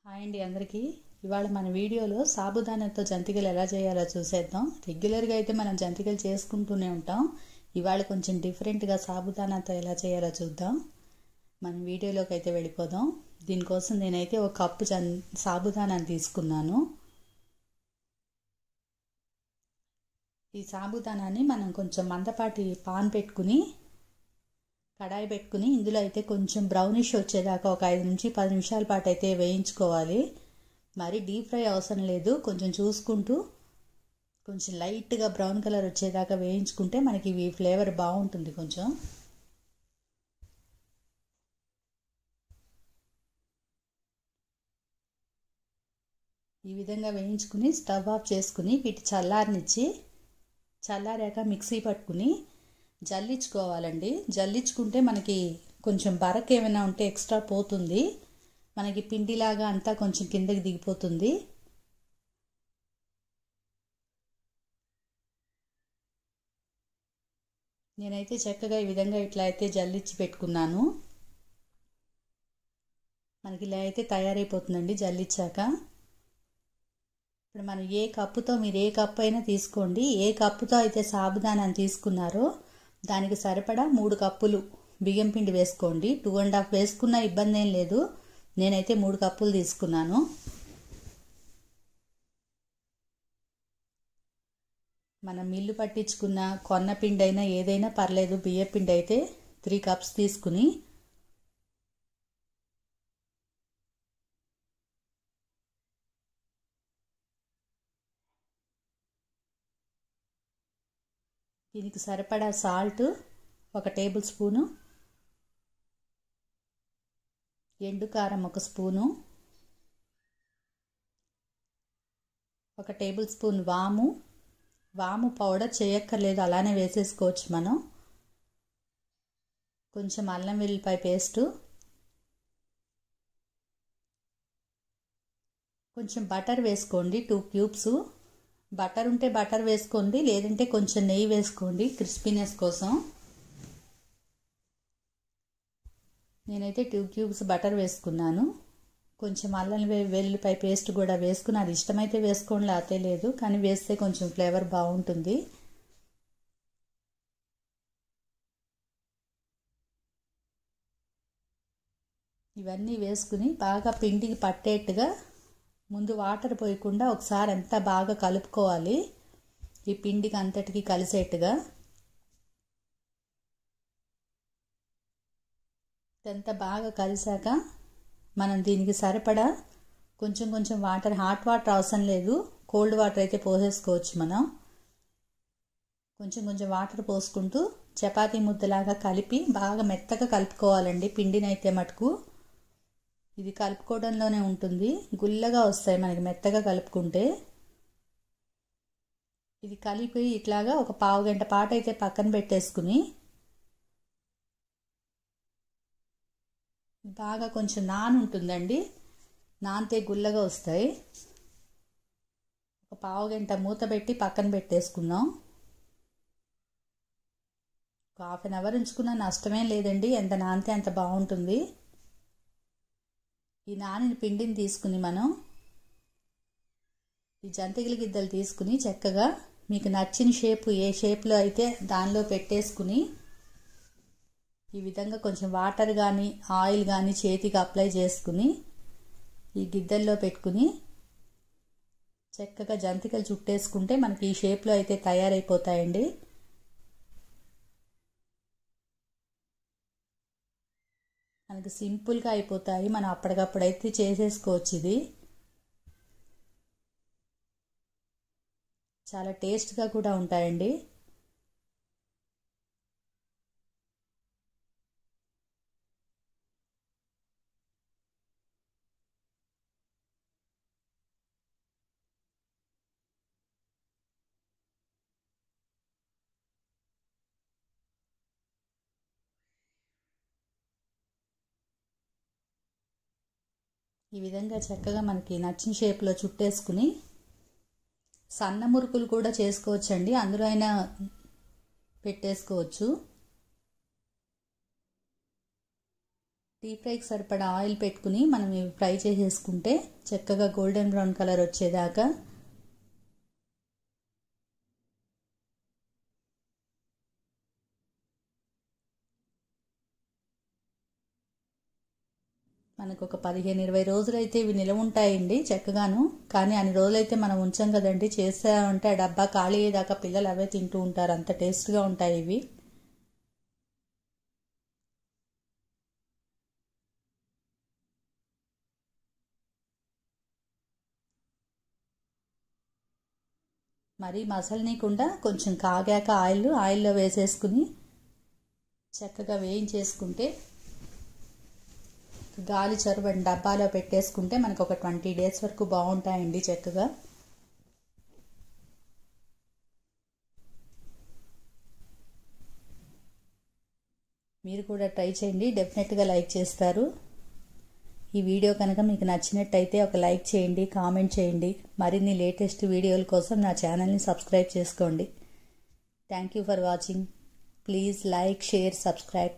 Hi అండి అందరికీ. ఇవాళ మన వీడియోలో సాబుదానాతో జంతికలు ఎలా చేయాలో చూసేద్దాం. రెగ్యులర్గా అయితే మనం జంతికలు చేసుకుంటూనే ఉంటాం. ఇవాళ కొంచెం డిఫరెంట్గా సాబుదానాతో ఎలా చేయాలో చూద్దాం. మన వీడియోలోకి అయితే వెళ్ళిపోదాం. దీనికోసం నేనైతే ఒక కప్పు సాబుదానాన్ని తీసుకున్నాను. ఈ సాబుదానాన్ని మనం కొంచెం మందపాటి పాన్ పెట్టుకుని కడాయి పెట్టుకుని ఇందులో అయితే కొంచెం బ్రౌనిష్ వచ్చేదాకా ఒక 5 నుంచి 10 నిమిషాల పాటు అయితే వేయించుకోవాలి. మరి డీప్ ఫ్రై అవసరం లేదు, కొంచెం చూసుకుంటూ కొంచెం లైట్గా బ్రౌన్ కలర్ వచ్చేదాకా వేయించుకుంటే మనకి ఇవి ఫ్లేవర్ బాగుంటుంది. కొంచెం ఈ విధంగా వేయించుకుని స్టవ్ ఆఫ్ చేసుకుని వీటి చల్లారాక మిక్సీ పట్టుకుని జల్లించుకోవాలండి. జల్లించుకుంటే మనకి కొంచెం బరక ఏమైనా ఉంటే ఎక్స్ట్రా పోతుంది, మనకి పిండిలాగా అంతా కొంచెం కిందకి దిగిపోతుంది. నేనైతే చక్కగా ఈ విధంగా ఇట్లా అయితే జల్లించి పెట్టుకున్నాను. మనకి ఇలా అయితే తయారైపోతుందండి జల్లించాక. ఇప్పుడు మనం మీరు ఏ కప్పు అయినా తీసుకోండి. ఏ కప్పుతో అయితే సాబుదానాన్ని తీసుకున్నారో దానికి సరిపడా 3 కప్పులు బియ్యం పిండి వేసుకోండి. 2.5 వేసుకున్నా ఇబ్బంది ఏం లేదు. నేనైతే 3 కప్పులు తీసుకున్నాను. మనం మిల్లు పట్టించుకున్న కొన్న పిండి అయినా ఏదైనా పర్లేదు. బియ్యం పిండి అయితే 3 కప్స్ తీసుకుని దీనికి సరిపడా సాల్ట్ 1 టేబుల్ స్పూను, ఎండు కారం 1 స్పూను, 1 టేబుల్ స్పూన్ వాము పౌడర్ చేయక్కర్లేదు, అలానే వేసేసుకోవచ్చు మనం. కొంచెం అల్లం వెల్లిపాయ పేస్టు, కొంచెం బటర్ వేసుకోండి 2 క్యూబ్స్. బటర్ ఉంటే బటర్ వేసుకోండి, లేదంటే కొంచెం నెయ్యి వేసుకోండి క్రిస్పీనెస్ కోసం. నేనైతే 2 క్యూబ్స్ బటర్ వేసుకున్నాను. కొంచెం అల్లం వెల్లిపాయ పేస్ట్ కూడా వేసుకుని, అది ఇష్టమైతే వేసుకోండి, లేతే లేదు, కానీ వేస్తే కొంచెం ఫ్లేవర్ బాగుంటుంది. ఇవన్నీ వేసుకుని బాగా పిండికి పట్టేట్టుగా ముందు వాటర్ పోయకుండా ఒకసారి అంతా బాగా కలుపుకోవాలి, ఈ పిండికి అంతటికి కలిసేట్టుగా. ఇదంతా బాగా కలిసాక మనం దీనికి సరిపడా కొంచెం వాటర్, హాట్ వాటర్ అవసరం లేదు, కోల్డ్ వాటర్ అయితే పోసేసుకోవచ్చు మనం. కొంచెం వాటర్ పోసుకుంటూ చపాతీ ముద్దలాగా కలిపి బాగా మెత్తగా కలుపుకోవాలండి. పిండిని అయితే మటుకు ఇది కలుపుకోవడంలోనే ఉంటుంది, గుల్లగా వస్తాయి మనకి మెత్తగా కలుపుకుంటే. ఇది కలిపి ఇట్లాగా ఒక పావు గంట పాటు అయితే పక్కన పెట్టేసుకుని బాగా కొంచెం నానుంటుందండి, నానితే గుల్లగా వస్తాయి. ఒక పావు గంట మూత పెట్టి పక్కన పెట్టేసుకుందాం. ఒక ½ గంట ఉంచుకున్నా నష్టమేం లేదండి, ఎంత నానితే అంత బాగుంటుంది. ఈ నానిన పిండిని తీసుకుని మనం ఈ జంతికల గిద్దలు తీసుకుని చక్కగా మీకు నచ్చిన షేపు, ఏ షేప్లో అయితే దానిలో పెట్టేసుకుని ఈ విధంగా కొంచెం వాటర్ కానీ ఆయిల్ కానీ చేతికి అప్లై చేసుకుని ఈ గిద్దల్లో పెట్టుకుని చక్కగా జంతికలు చుట్టేసుకుంటే మనకి ఈ షేప్లో అయితే తయారైపోతాయండి. మనకి సింపుల్గా అయిపోతాయి, మనం అప్పటికప్పుడైతే చేసేసుకోవచ్చు. ఇది చాలా టేస్ట్గా కూడా ఉంటాయండి. ఈ విధంగా చక్కగా మనకి నచ్చిన షేప్లో చుట్టేసుకుని సన్న మురుకులు కూడా చేసుకోవచ్చండి, అందులో అయినా పెట్టేసుకోవచ్చు. డీప్ ఫ్రైకి సరిపడా ఆయిల్ పెట్టుకుని మనం ఇవి ఫ్రై చేసేసుకుంటే చక్కగా గోల్డెన్ బ్రౌన్ కలర్ వచ్చేదాకా మనకు ఒక 15-20 రోజులైతే ఇవి నిలవ ఉంటాయండి చక్కగాను. కానీ అన్ని రోజులైతే మనం ఉంచాం కదండి, చేసామంటే ఆ డబ్బా ఖాళీ అయ్యేదాకా పిల్లలు అవే తింటూ ఉంటారు, అంత టేస్ట్గా ఉంటాయి ఇవి. మరి మసలనీయకుండా కొంచెం కాగాక ఆయిల్లో వేసేసుకుని చక్కగా వేయించేసుకుంటే గాలి చొరబడి డబ్బాలో పెట్టేసుకుంటే మనకు ఒక 20 days వరకు బాగుంటాయండి చక్కగా. మీరు కూడా ట్రై చేయండి, డెఫినెట్గా లైక్ చేస్తారు. ఈ వీడియో కనుక మీకు నచ్చినట్టయితే ఒక లైక్ చేయండి, కామెంట్ చేయండి. మరిన్ని లేటెస్ట్ వీడియోల కోసం నా ఛానల్ని సబ్స్క్రైబ్ చేసుకోండి. Thank you for watching. Please like, share, subscribe.